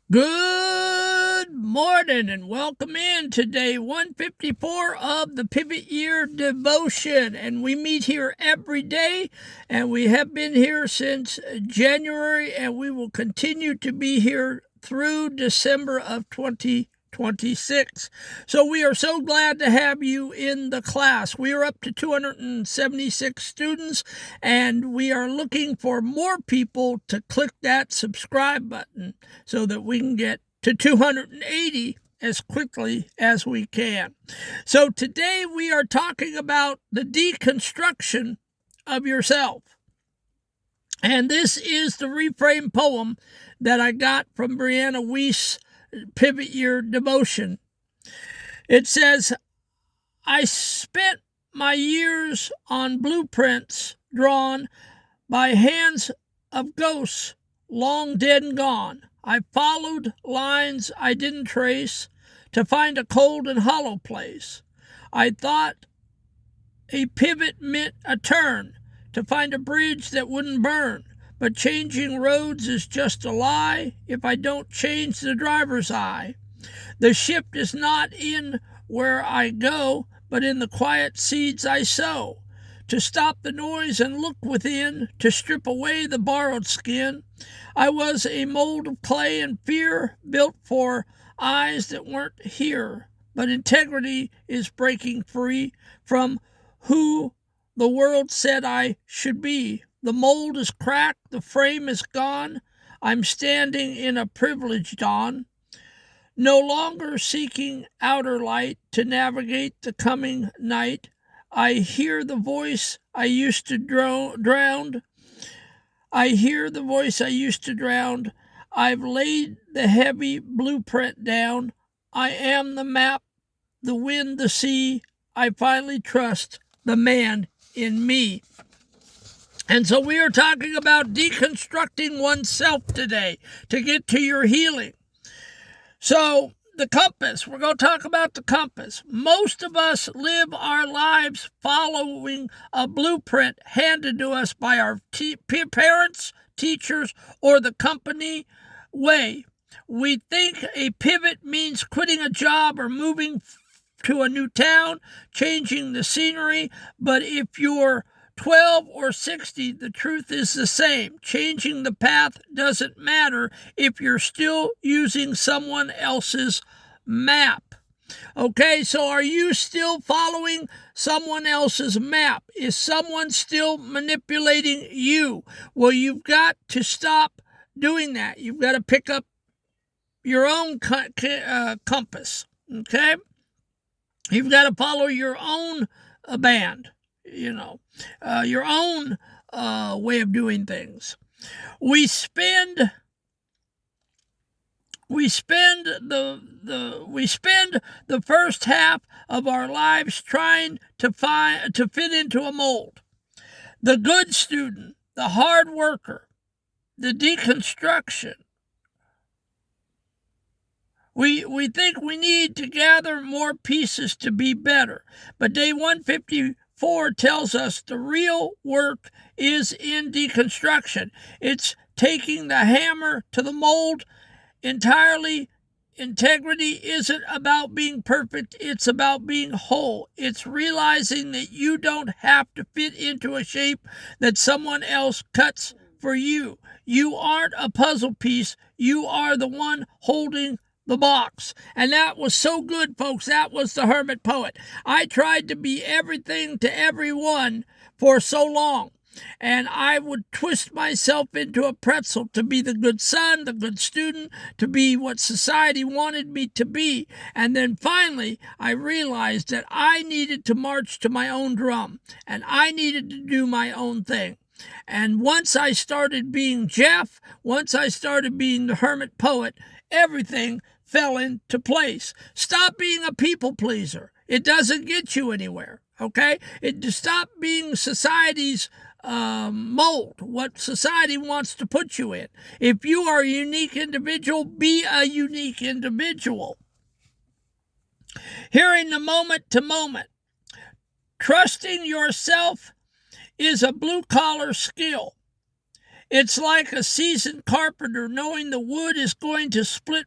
Good morning and welcome in to day 154 of the Pivot Year Devotion. And we meet here every day, and we have been here since January, and we will continue to be here through December of 2026. So we are so glad to have you in the class. We are up to 276 students, and we are looking for more people to click that subscribe button so that we can get to 280 as quickly as we can. So today we are talking about the deconstruction of yourself. And this is the reframe poem that I got from Brianna Weiss' Pivot Year Devotion. It says, I spent my years on blueprints drawn by hands of ghosts long dead and gone. I followed lines I didn't trace to find a cold and hollow place. I thought a pivot meant a turn to find a bridge that wouldn't burn. But changing roads is just a lie if I don't change the driver's eye. The shift is not in where I go, but in the quiet seeds I sow. To stop the noise and look within, to strip away the borrowed skin. I was a mold of clay and fear, built for eyes that weren't here. But integrity is breaking free from who the world said I should be. The mold is cracked, the frame is gone. I'm standing in a privileged dawn. No longer seeking outer light to navigate the coming night. I hear the voice I used to drown. I hear the voice I used to drown. I've laid the heavy blueprint down. I am the map, the wind, the sea. I finally trust the man in me. And so we are talking about deconstructing oneself today to get to your healing. So the compass, we're going to talk about the compass. Most of us live our lives following a blueprint handed to us by our parents, teachers, or the company way. We think a pivot means quitting a job or moving to a new town, changing the scenery, but if you're 12 or 60, the truth is the same. Changing the path doesn't matter if you're still using someone else's map. Okay, so are you still following someone else's map? Is someone still manipulating you? Well, you've got to stop doing that. You've got to pick up your own compass, okay? You've got to follow your own band. Your own way of doing things. We spend the first half of our lives trying to fit into a mold. The good student, the hard worker, the deconstruction. We think we need to gather more pieces to be better, but day 154 tells us the real work is in deconstruction. It's taking the hammer to the mold entirely. Integrity isn't about being perfect, it's about being whole. It's realizing that you don't have to fit into a shape that someone else cuts for you. You aren't a puzzle piece, you are the one holding the box. And that was so good, folks. That was the Hermit Poet. I tried to be everything to everyone for so long, and I would twist myself into a pretzel to be the good son, the good student, to be what society wanted me to be. And then finally, I realized that I needed to march to my own drum, and I needed to do my own thing. And once I started being Jeff, once I started being the Hermit Poet, everything fell into place. Stop being a people pleaser. It doesn't get you anywhere, okay? Stop being society's mold, what society wants to put you in. If you are a unique individual, be a unique individual. Hearing the moment to moment. Trusting yourself is a blue-collar skill. It's like a seasoned carpenter knowing the wood is going to split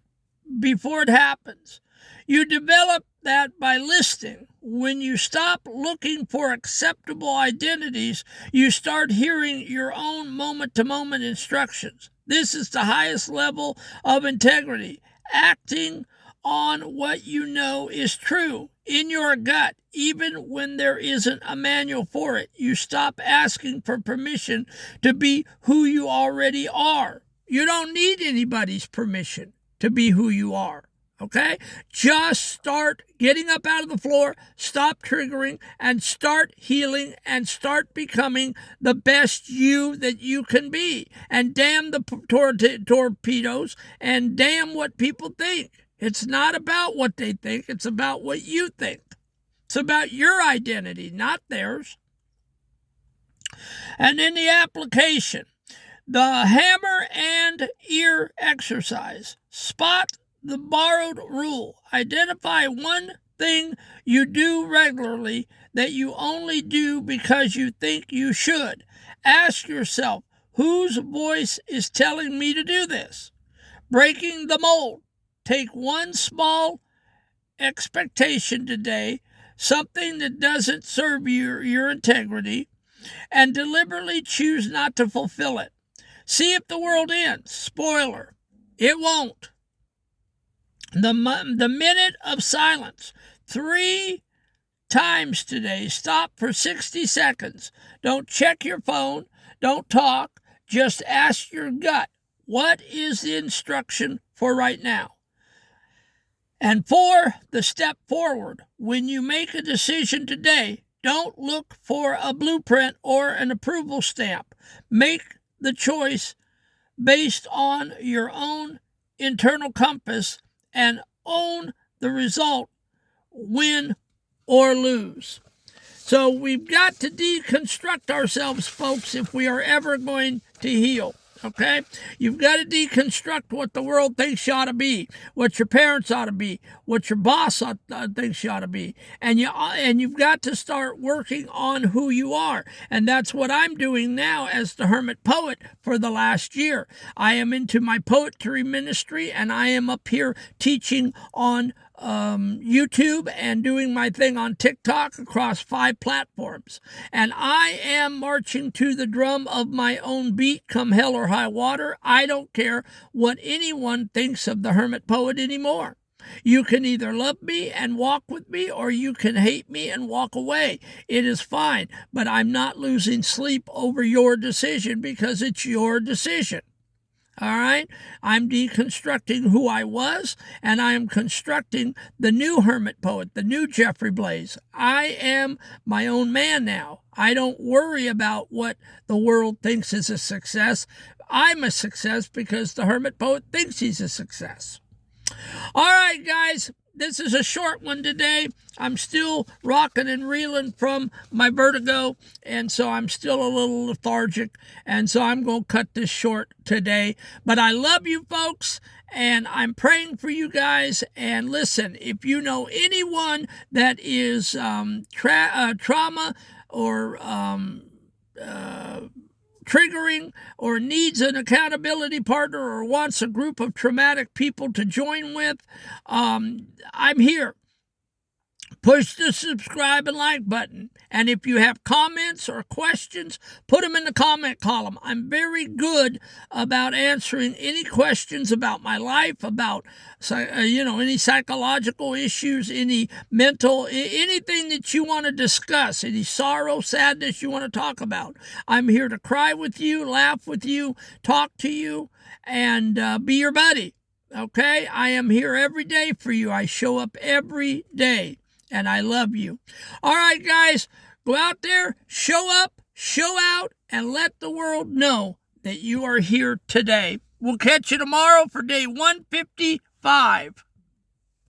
before it happens. You develop that by listening. When you stop looking for acceptable identities, you start hearing your own moment-to-moment instructions. This is the highest level of integrity, acting on what you know is true in your gut, even when there isn't a manual for it. You stop asking for permission to be who you already are. You don't need anybody's permission to be who you are. Okay? Just start getting up out of the floor, stop triggering, and start healing and start becoming the best you that you can be. And damn the torpedoes and damn what people think. It's not about what they think, it's about what you think. It's about your identity, not theirs. And in the application, the hammer and ear exercise. Spot the borrowed rule. Identify one thing you do regularly that you only do because you think you should. Ask yourself, whose voice is telling me to do this? Breaking the mold. Take one small expectation today, something that doesn't serve your integrity, and deliberately choose not to fulfill it. See if the world ends. Spoiler, it won't. The minute of silence. 3 times today. Stop for 60 seconds. Don't check your phone. Don't talk. Just ask your gut, what is the instruction for right now? And 4, the step forward. When you make a decision today, don't look for a blueprint or an approval stamp. Make the choice based on your own internal compass and own the result, win or lose. So we've got to deconstruct ourselves, folks, if we are ever going to heal. Okay? You've got to deconstruct what the world thinks you ought to be, what your parents ought to be, what your boss thinks you ought to be. And you've got to start working on who you are. And that's what I'm doing now as the Hermit Poet for the last year. I am into my poetry ministry, and I am up here teaching on YouTube and doing my thing on TikTok across 5 platforms. And I am marching to the drum of my own beat, come hell or high water. I don't care what anyone thinks of the Hermit Poet anymore. You can either love me and walk with me, or you can hate me and walk away. It is fine, but I'm not losing sleep over your decision because it's your decision. All right? I'm deconstructing who I was, and I am constructing the new Hermit Poet, the new Jeffrey Blaze. I am my own man now. I don't worry about what the world thinks is a success. I'm a success because the Hermit Poet thinks he's a success. All right, guys. This is a short one today. I'm still rocking and reeling from my vertigo, and so I'm still a little lethargic, and so I'm going to cut this short today. But I love you folks, and I'm praying for you guys. And listen, if you know anyone that is trauma or triggering or needs an accountability partner or wants a group of traumatic people to join with, I'm here. Push the subscribe and like button. And if you have comments or questions, put them in the comment column. I'm very good about answering any questions about my life, about any psychological issues, any mental, anything that you want to discuss, any sorrow, sadness you want to talk about. I'm here to cry with you, laugh with you, talk to you, and be your buddy. Okay? I am here every day for you. I show up every day. And I love you. All right, guys, go out there, show up, show out, and let the world know that you are here today. We'll catch you tomorrow for day 155.